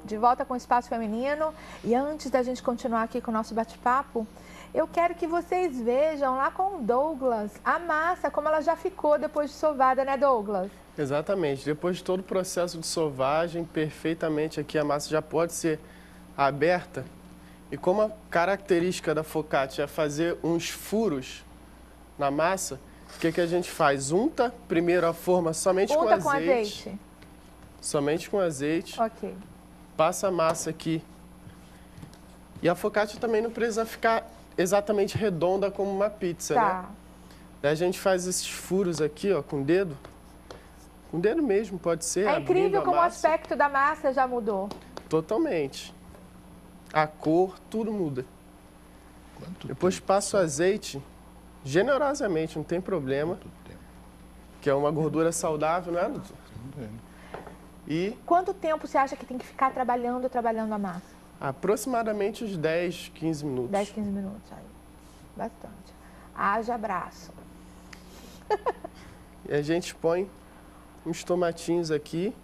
de volta com o Espaço Feminino. E antes da gente continuar aqui com o nosso bate-papo, eu quero que vocês vejam lá com o Douglas a massa, como ela já ficou depois de sovada, né, Douglas? Exatamente. Depois de todo o processo de sovagem, perfeitamente aqui a massa já pode ser aberta. E como a característica da focaccia é fazer uns furos na massa, o que a gente faz? Unta primeiro a forma somente com azeite. Com azeite. Somente com azeite. Ok. Passa a massa aqui. E a focaccia também não precisa ficar exatamente redonda como uma pizza, né? Daí a gente faz esses furos aqui, ó, com o dedo. Com o dedo mesmo, pode ser. É incrível como o aspecto da massa já mudou. Totalmente. A cor, tudo muda. Depois passa o azeite, generosamente, não tem problema. Que é uma gordura saudável, não é, doutor? E quanto tempo você acha que tem que ficar trabalhando a massa? Aproximadamente uns 10, 15 minutos. 10, 15 minutos, aí. Bastante. Haja abraço. E a gente põe uns tomatinhos aqui.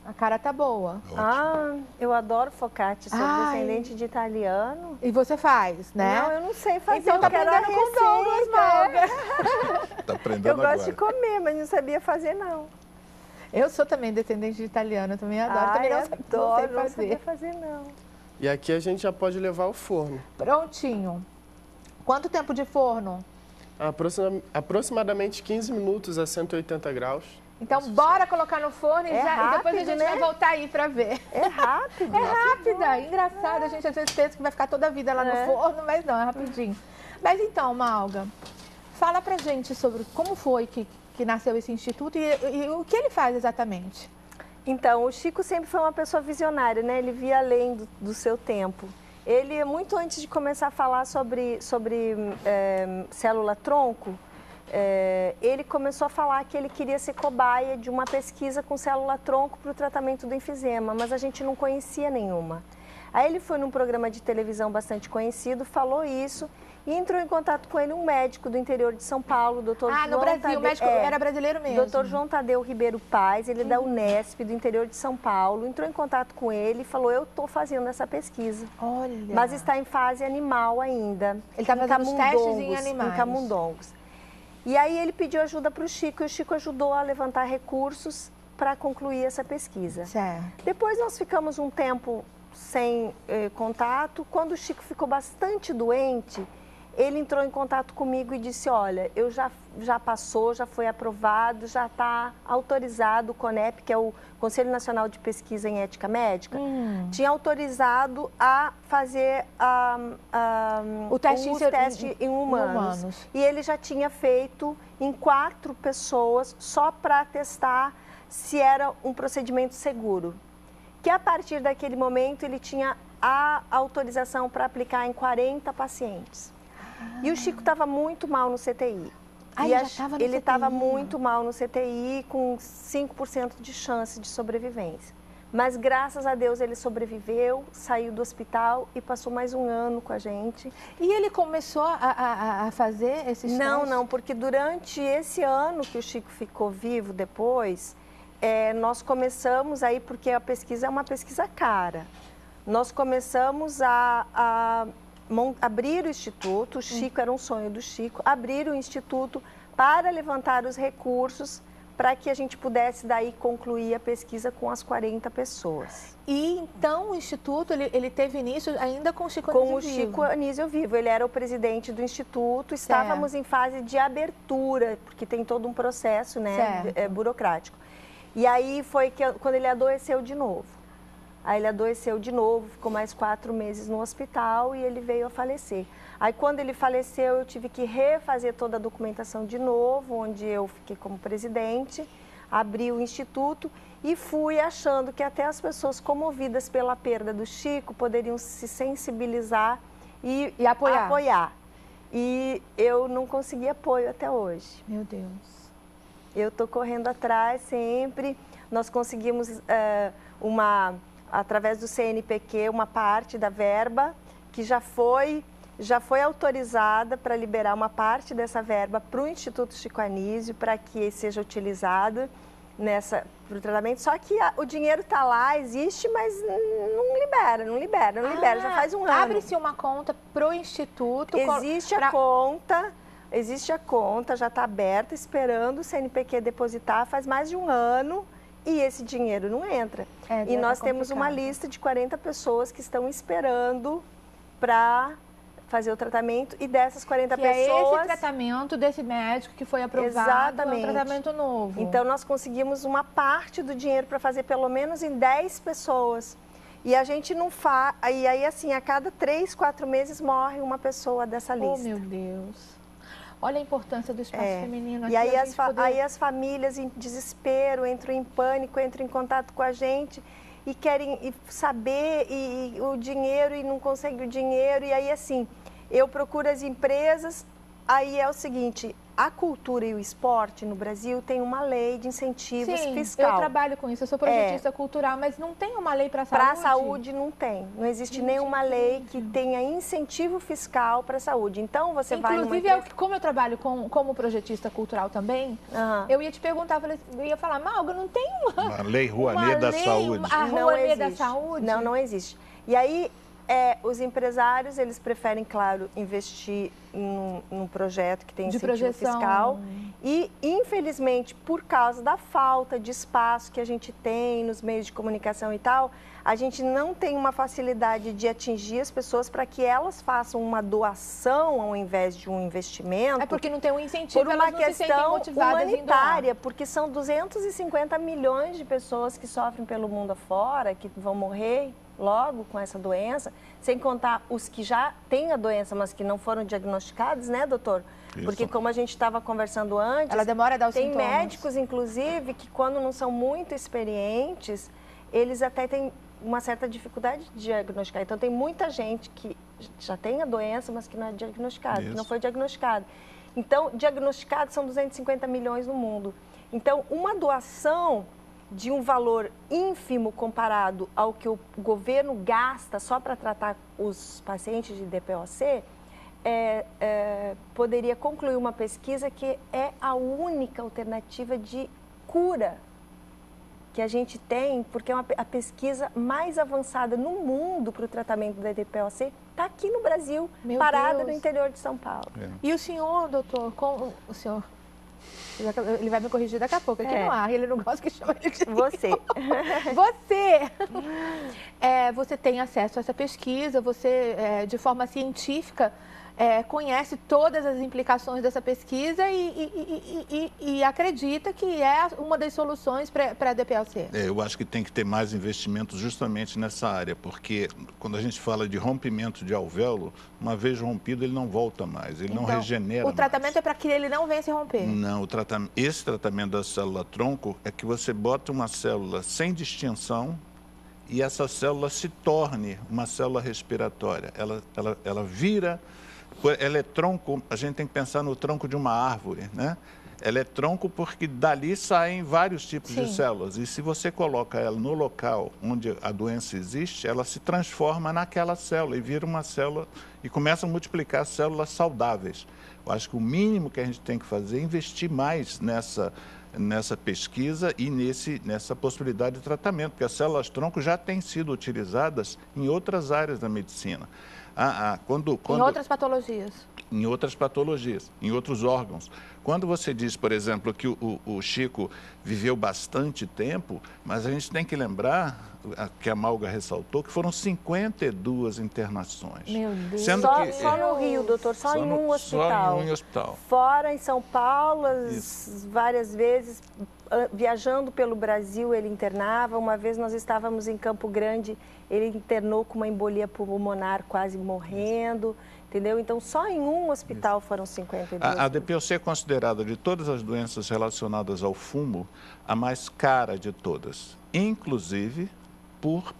A cara tá boa. Ótimo. Ah, eu adoro focaccia, sou descendente de italiano. E você faz, né? Não, eu não sei fazer. Então tá aprendendo com Douglas, Malga. Tá aprendendo agora. Eu gosto de comer, mas não sabia fazer, não. Eu sou também descendente de italiano, eu também adoro. Também não sei fazer. Não sabia fazer, não. E aqui a gente já pode levar ao forno. Prontinho. Quanto tempo de forno? Aproximadamente 15 minutos a 180 graus. Então, bora colocar no forno e depois a gente vai voltar aí pra ver. É rápido. É rápida, engraçado. A gente às vezes pensa que vai ficar toda a vida lá no forno, mas não, é rapidinho. Mas então, Malga, fala pra gente sobre como foi que nasceu esse instituto e o que ele faz exatamente. Então, o Chico sempre foi uma pessoa visionária, né? Ele via além do seu tempo. Ele, muito antes de começar a falar sobre célula-tronco, ele começou a falar que ele queria ser cobaia de uma pesquisa com célula-tronco para o tratamento do enfisema, mas a gente não conhecia nenhuma. Aí ele foi num programa de televisão bastante conhecido, falou isso e entrou em contato com ele um médico do interior de São Paulo, doutor João no Brasil, Tadeu, o médico era brasileiro mesmo. Doutor João Tadeu Ribeiro Paz, ele é da Unesp, do interior de São Paulo, entrou em contato com ele e falou, eu estou fazendo essa pesquisa. Olha. Mas está em fase animal ainda. Ele está fazendo os testes em animais. Em camundongos. E aí ele pediu ajuda para o Chico e o Chico ajudou a levantar recursos para concluir essa pesquisa. Certo. Depois nós ficamos um tempo sem contato. Quando o Chico ficou bastante doente, ele entrou em contato comigo e disse, olha, eu já passou, já foi aprovado, já está autorizado o CONEP, que é o Conselho Nacional de Pesquisa em Ética Médica, tinha autorizado a fazer o teste em humanos. E ele já tinha feito em 4 pessoas só para testar se era um procedimento seguro. Que a partir daquele momento ele tinha a autorização para aplicar em 40 pacientes. E o Chico estava muito mal no CTI. Ele estava muito mal no CTI, com 5% de chance de sobrevivência. Mas, graças a Deus, ele sobreviveu, saiu do hospital e passou mais um ano com a gente. E ele começou a fazer esses testes? Não, porque durante esse ano que o Chico ficou vivo depois, nós começamos aí, porque a pesquisa é uma pesquisa cara, nós começamos a abrir o instituto, o Chico era um sonho do Chico, abrir o instituto para levantar os recursos para que a gente pudesse daí concluir a pesquisa com as 40 pessoas. E então o instituto, ele teve início ainda com o Chico Anísio vivo? Com o Chico Anísio vivo, ele era o presidente do instituto, estávamos em fase de abertura, porque tem todo um processo, né, burocrático. E aí foi quando ele adoeceu de novo. Aí ele adoeceu de novo, ficou mais 4 meses no hospital e ele veio a falecer. Aí quando ele faleceu, eu tive que refazer toda a documentação de novo, onde eu fiquei como presidente, abri o instituto e fui achando que até as pessoas comovidas pela perda do Chico poderiam se sensibilizar e apoiar. E eu não consegui apoio até hoje. Meu Deus. Eu estou correndo atrás sempre. Nós conseguimos através do CNPq, uma parte da verba que já foi autorizada para liberar uma parte dessa verba para o Instituto Chico Anísio, para que seja utilizada. para o tratamento, só que o dinheiro está lá, existe, mas não libera, já faz um ano. Abre-se uma conta para o Instituto. Existe a conta, já está aberta, esperando o CNPq depositar faz mais de um ano e esse dinheiro não entra. E nós temos uma lista de 40 pessoas que estão esperando para fazer o tratamento e dessas 40 pessoas... é esse tratamento desse médico que foi aprovado, é um tratamento novo. Então, nós conseguimos uma parte do dinheiro para fazer pelo menos em 10 pessoas. E a gente não faz... E aí, assim, a cada 3, 4 meses morre uma pessoa dessa lista. Oh, meu Deus. Olha a importância do espaço feminino aqui. E aí, as famílias em desespero, entram em pânico, entram em contato com a gente... E querem saber o dinheiro e não conseguem o dinheiro. E aí, assim, eu procuro as empresas. Aí é o seguinte, a cultura e o esporte no Brasil tem uma lei de incentivos fiscal. Eu trabalho com isso, eu sou projetista cultural, mas não tem uma lei para a saúde? Para a saúde não tem. Não existe nenhuma lei que tenha incentivo fiscal para a saúde. Então, você vai numa empresa... Inclusive, como eu trabalho como projetista cultural também, eu ia te perguntar, eu ia falar, Malga, não tem uma lei Rouanet da saúde? A Rouanet da saúde? Não existe. E aí... os empresários, eles preferem, claro, investir num projeto que tem incentivo fiscal. E, infelizmente, por causa da falta de espaço que a gente tem nos meios de comunicação e tal, a gente não tem uma facilidade de atingir as pessoas para que elas façam uma doação ao invés de um investimento. É porque não tem um incentivo, por uma questão humanitária, porque são 250 milhões de pessoas que sofrem pelo mundo afora, que vão morrer logo com essa doença, sem contar os que já têm a doença, mas que não foram diagnosticados, né, doutor? Isso. Porque como a gente estava conversando antes, ela demora a dar os sintomas. Tem médicos, inclusive, que quando não são muito experientes, eles até têm uma certa dificuldade de diagnosticar. Então, tem muita gente que já tem a doença, mas que não é diagnosticada, que não foi diagnosticada. Então, diagnosticados são 250 milhões no mundo. Então, uma doação de um valor ínfimo comparado ao que o governo gasta só para tratar os pacientes de DPOC, poderia concluir uma pesquisa que é a única alternativa de cura que a gente tem, porque é a pesquisa mais avançada no mundo para o tratamento da DPOC está aqui no Brasil, parada no interior de São Paulo. E o senhor, doutor, o senhor... Ele vai me corrigir daqui a pouco, aqui no ar. Ele não gosta que chame ele de Você. Você tem acesso a essa pesquisa, você, de forma científica, conhece todas as implicações dessa pesquisa e acredita que é uma das soluções para a DPOC. Eu acho que tem que ter mais investimentos justamente nessa área, porque quando a gente fala de rompimento de alvéolo, uma vez rompido ele não volta mais, ele não regenera mais. O tratamento é para que ele não venha se romper? Não, esse tratamento da célula-tronco é que você bota uma célula sem distinção e essa célula se torne uma célula respiratória. Ela vira... Ela é tronco, a gente tem que pensar no tronco de uma árvore, né? Ela é tronco porque dali saem vários tipos de células. E se você coloca ela no local onde a doença existe, ela se transforma naquela célula e vira uma célula e começa a multiplicar células saudáveis. Eu acho que o mínimo que a gente tem que fazer é investir mais nessa pesquisa e nessa possibilidade de tratamento, porque as células-tronco já têm sido utilizadas em outras áreas da medicina. Em outras patologias? Em outras patologias, em outros órgãos. Quando você diz, por exemplo, que o Chico viveu bastante tempo, mas a gente tem que lembrar, que a Malga ressaltou, que foram 52 internações. Meu Deus. Só no Rio, doutor, só em um hospital. Só em um hospital. Fora em São Paulo, várias vezes, viajando pelo Brasil, ele internava. Uma vez nós estávamos em Campo Grande, ele internou com uma embolia pulmonar, quase morrendo. Entendeu? Então, só em um hospital foram 52. A DPOC é considerada, de todas as doenças relacionadas ao fumo, a mais cara de todas. Inclusive,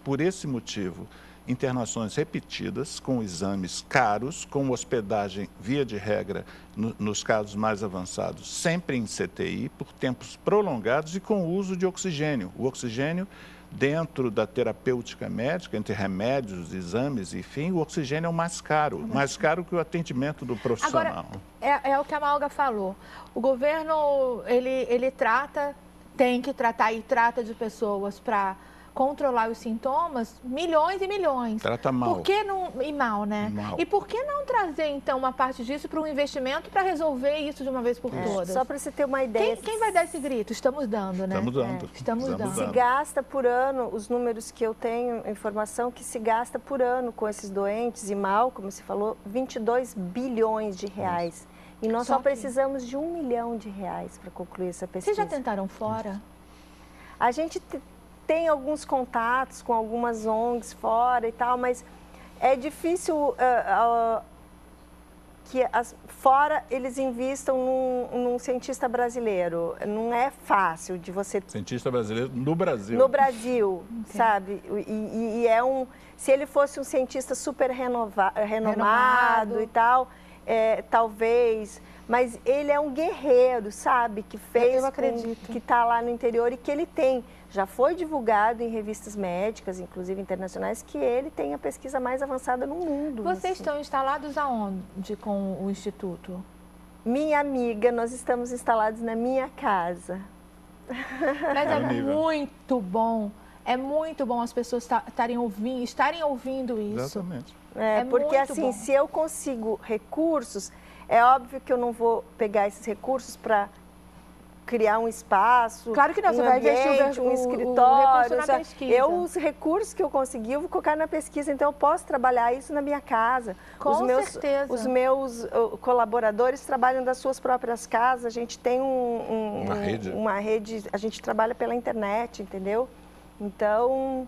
por esse motivo, internações repetidas, com exames caros, com hospedagem, via de regra, nos casos mais avançados, sempre em CTI, por tempos prolongados e com o uso de oxigênio. O oxigênio, dentro da terapêutica médica, entre remédios, exames, enfim, o oxigênio é o mais caro que o atendimento do profissional. Agora, é o que a Malga falou. O governo, ele trata tem que tratar e trata de pessoas para controlar os sintomas, milhões e milhões. Trata mal. Por que não... E mal, né? Mal. E por que não trazer, então, uma parte disso para um investimento para resolver isso de uma vez por todas? Só para você ter uma ideia... Quem vai dar esse grito? Estamos dando, né? Estamos dando. Estamos dando. Se gasta por ano, os números que eu tenho, informação que se gasta por ano com esses doentes e mal, como você falou, 22 bilhões de reais. E nós só precisamos de R$1 milhão para concluir essa pesquisa. Vocês já tentaram fora? A gente tem alguns contatos com algumas ONGs fora e tal, mas é difícil que fora eles invistam num cientista brasileiro. Não é fácil de você... Cientista brasileiro no Brasil. No Brasil, sabe? E se ele fosse um cientista super renomado e tal, talvez... Mas ele é um guerreiro, sabe? Que fez... Eu acredito. Que está lá no interior e que ele tem... Já foi divulgado em revistas médicas, inclusive internacionais, que ele tem a pesquisa mais avançada no mundo. Vocês estão instalados aonde com o Instituto? Minha amiga, nós estamos instalados na minha casa. Mas é muito bom. É muito bom as pessoas estarem ouvindo isso. Exatamente. Porque assim, se eu consigo recursos, é óbvio que eu não vou pegar esses recursos para criar um espaço, claro que não, você vai investir um escritório. O recurso na pesquisa. Os recursos que eu conseguir, eu vou colocar na pesquisa, então eu posso trabalhar isso na minha casa. Com certeza. Os meus colaboradores trabalham das suas próprias casas, a gente tem uma rede, a gente trabalha pela internet, entendeu? Então,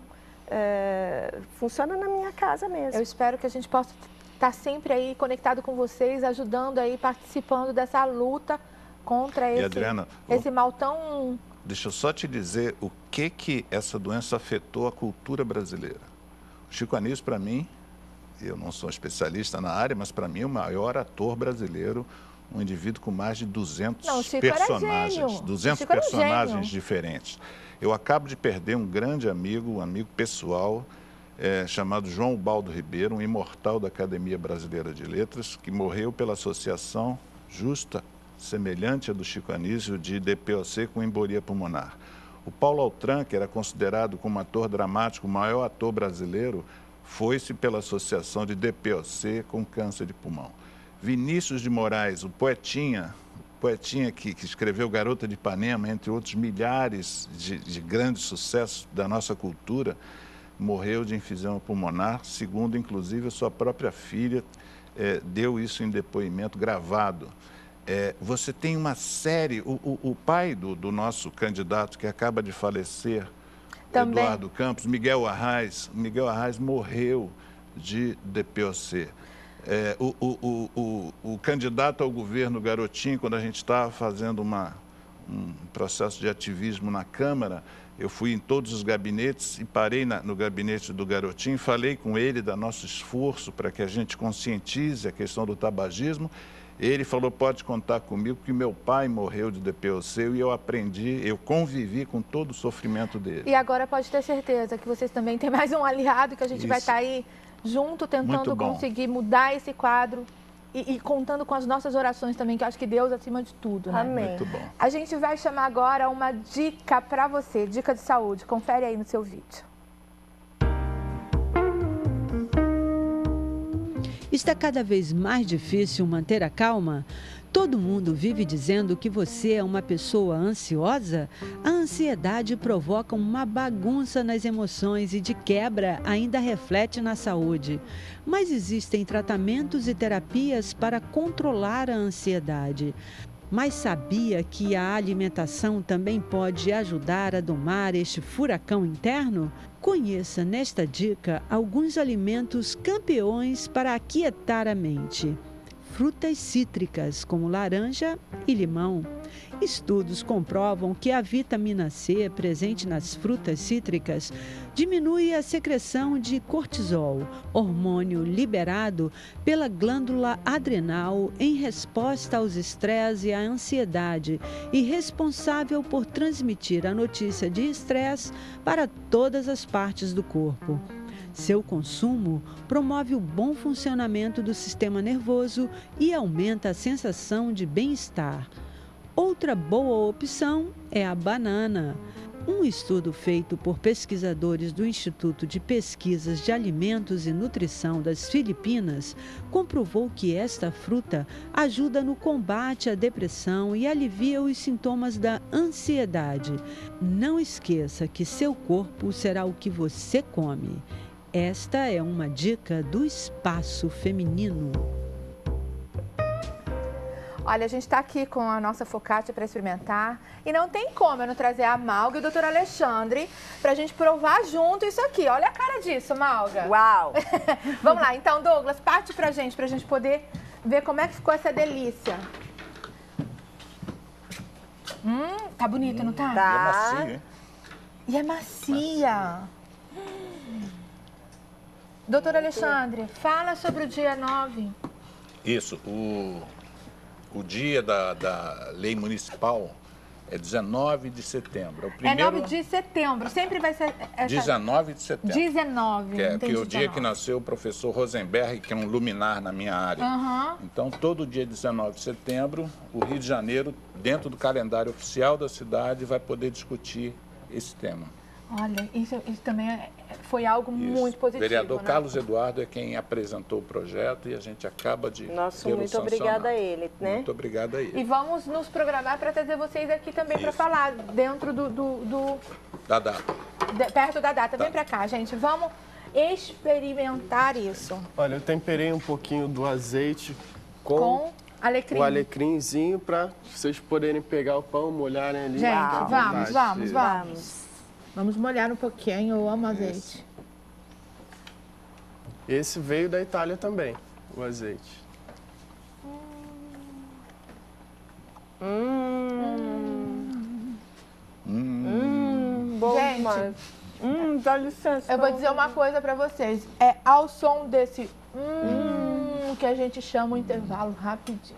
funciona na minha casa mesmo. Eu espero que a gente possa estar sempre aí conectado com vocês, ajudando aí, participando dessa luta contra Adriana, esse mal tão... Deixa eu só te dizer o que essa doença afetou a cultura brasileira. O Chico Anísio, para mim, eu não sou especialista na área, mas para mim é o maior ator brasileiro, um indivíduo com mais de 200 personagens, 200 personagens diferentes. Eu acabo de perder um grande amigo, um amigo pessoal, chamado João Baldo Ribeiro, um imortal da Academia Brasileira de Letras, que morreu pela associação justa, semelhante à do Chico Anísio, de DPOC com embolia pulmonar. O Paulo Altran, que era considerado como ator dramático, o maior ator brasileiro, foi-se pela associação de DPOC com câncer de pulmão. Vinícius de Moraes, o poetinha que escreveu Garota de Ipanema, entre outros milhares de grandes sucessos da nossa cultura, morreu de enfisema pulmonar, segundo, inclusive, a sua própria filha deu isso em depoimento gravado. Você tem uma série, o pai do nosso candidato que acaba de falecer, também. Eduardo Campos, Miguel Arraes morreu de DPOC. O candidato ao governo Garotinho, quando a gente estava fazendo um processo de ativismo na Câmara, eu fui em todos os gabinetes e parei no gabinete do Garotinho, falei com ele do nosso esforço para que a gente conscientize a questão do tabagismo. Ele falou, pode contar comigo, que meu pai morreu de DPOC e eu convivi com todo o sofrimento dele. E agora pode ter certeza que vocês também têm mais um aliado, que a gente vai estar aí junto, tentando conseguir mudar esse quadro e contando com as nossas orações também, que eu acho que Deus acima de tudo, né? Amém. Muito bom. A gente vai chamar agora uma dica para você, dica de saúde. Confere aí no seu vídeo. Está cada vez mais difícil manter a calma? Todo mundo vive dizendo que você é uma pessoa ansiosa? A ansiedade provoca uma bagunça nas emoções e, de quebra, ainda reflete na saúde. Mas existem tratamentos e terapias para controlar a ansiedade. Mas sabia que a alimentação também pode ajudar a domar este furacão interno? Conheça nesta dica alguns alimentos campeões para aquietar a mente. Frutas cítricas, como laranja e limão. Estudos comprovam que a vitamina C presente nas frutas cítricas diminui a secreção de cortisol, hormônio liberado pela glândula adrenal em resposta aos estresses e à ansiedade e responsável por transmitir a notícia de estresse para todas as partes do corpo. Seu consumo promove o bom funcionamento do sistema nervoso e aumenta a sensação de bem-estar. Outra boa opção é a banana. Um estudo feito por pesquisadores do Instituto de Pesquisas de Alimentos e Nutrição das Filipinas comprovou que esta fruta ajuda no combate à depressão e alivia os sintomas da ansiedade. Não esqueça que seu corpo será o que você come. Esta é uma dica do Espaço Feminino. Olha, a gente está aqui com a nossa focaccia para experimentar e não tem como eu não trazer a Malga e o doutor Alexandre para a gente provar junto isso aqui. Olha a cara disso, Malga. Uau! Vamos lá, então, Douglas, parte para a gente poder ver como é que ficou essa delícia. Tá bonita, não tá? Tá. E é macio, hein? E é macia. Doutor Alexandre, fala sobre o dia 9. Isso, o dia da lei municipal é 19 de setembro. É o primeiro... É 9 de setembro, sempre vai ser... 19 de setembro. 19, Que é entendi, o dia 19. que nasceu o professor Rosenberg, que é um luminar na minha área. Então, todo dia 19 de setembro, o Rio de Janeiro, dentro do calendário oficial da cidade, vai poder discutir esse tema. Olha, isso também foi algo muito positivo. O vereador né? Carlos Eduardo é quem apresentou o projeto e a gente acaba de Nossa, tê-lo muito sancionado. obrigada a ele, né? Muito obrigado a ele. E vamos nos programar para trazer vocês aqui também para falar dentro Da data. perto da data. Vem para cá, gente. Vamos experimentar isso. Olha, eu temperei um pouquinho do azeite com alecrim. o alecrimzinho para vocês poderem pegar o pão, molharem ali. Gente, à vontade. vamos. Vamos molhar um pouquinho. Eu amo azeite. Esse veio da Itália também, o azeite. Bom Gente, demais. Dá licença. Eu vou dizer uma coisa para vocês. É ao som desse que a gente chama o intervalo rapidinho.